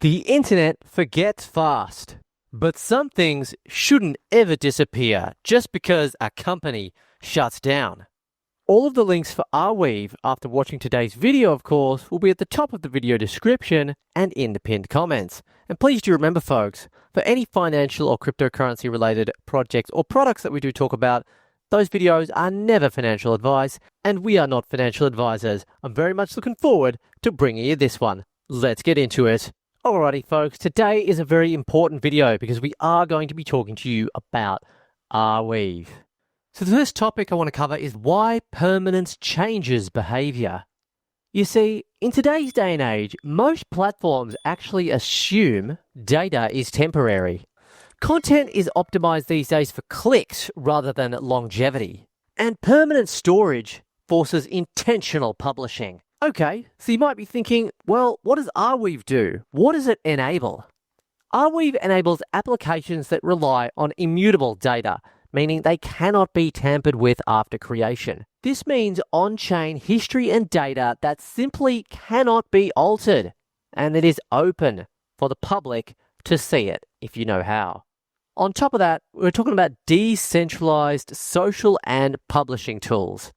The internet forgets fast, but some things shouldn't ever disappear just because a company shuts down. All of the links for Arweave after watching today's video, of course, will be at the top of the video description and in the pinned comments. And please do remember, folks, for any financial or cryptocurrency related projects or products that we do talk about, those videos are never financial advice, and we are not financial advisors. I'm very much looking forward to bringing you this one. Let's get into it. Alrighty, folks, today is a very important video because we are going to be talking to you about Arweave. So the first topic I want to cover is why permanence changes behavior. You see, in today's day and age, most platforms actually assume data is temporary. Content is optimized these days for clicks rather than longevity. And permanent storage forces intentional publishing. Okay, so you might be thinking, well, what does Arweave do? What does it enable? Arweave enables applications that rely on immutable data, meaning they cannot be tampered with after creation. This means on-chain history and data that simply cannot be altered, and it is open for the public to see it if you know how. On top of that, we're talking about decentralized social and publishing tools.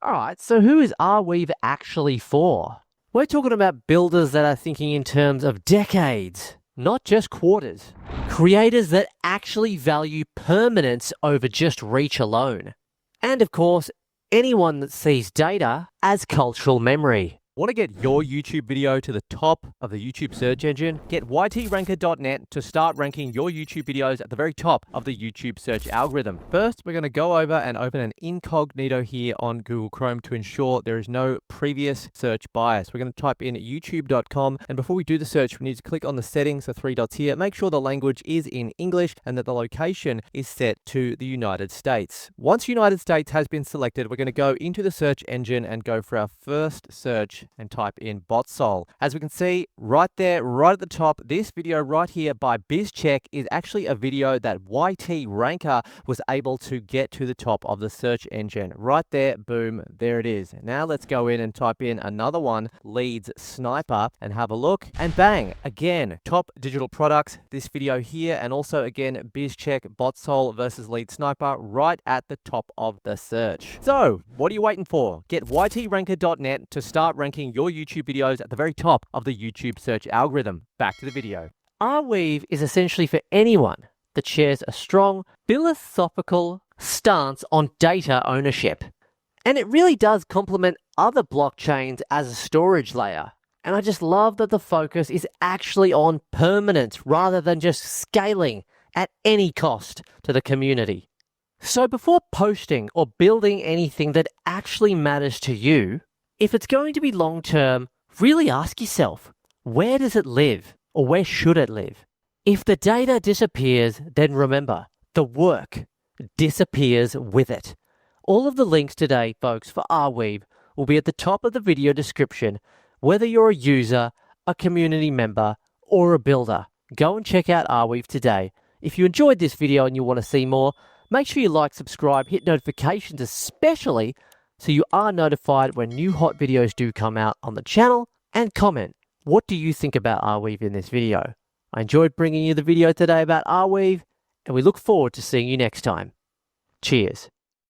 Alright, so who is Arweave actually for? We're talking about builders that are thinking in terms of decades, not just quarters. Creators that actually value permanence over just reach alone. And of course, anyone that sees data as cultural memory. Want to get your YouTube video to the top of the YouTube search engine? Get YTRanker.net to start ranking your YouTube videos at the very top of the YouTube search algorithm. First, we're going to go over and open an incognito here on Google Chrome to ensure there is no previous search bias. We're going to type in youtube.com, and before we do the search, we need to click on the settings, the three dots here. Make sure the language is in English and that the location is set to the United States. Once United States has been selected, we're going to go into the search engine and go for our first search and type in BotSol. As we can see right there, right at the top, this video right here by BizCheck is actually a video that YTRanker was able to get to the top of the search engine. Right there, boom, there it is. Now let's go in and type in another one, Leads Sniper, and have a look. And bang, again, top digital products, this video here, and also again, BizCheck, BotSol versus Lead Sniper right at the top of the search. So, what are you waiting for? Get YTRanker.net to start ranking your YouTube videos at the very top of the YouTube search algorithm. Back to the video. Arweave is essentially for anyone that shares a strong philosophical stance on data ownership. And it really does complement other blockchains as a storage layer. And I just love that the focus is actually on permanence rather than just scaling at any cost to the community. So before posting or building anything that actually matters to you, if it's going to be long-term, really ask yourself, where does it live or where should it live? If the data disappears, then remember, the work disappears with it. All of the links today, folks, for Arweave will be at the top of the video description, whether you're a user, a community member, or a builder. Go and check out Arweave today. If you enjoyed this video and you want to see more, make sure you like, subscribe, hit notifications especially, so you are notified when new hot videos do come out on the channel, and comment, what do you think about Arweave in this video? I enjoyed bringing you the video today about Arweave, and we look forward to seeing you next time. Cheers.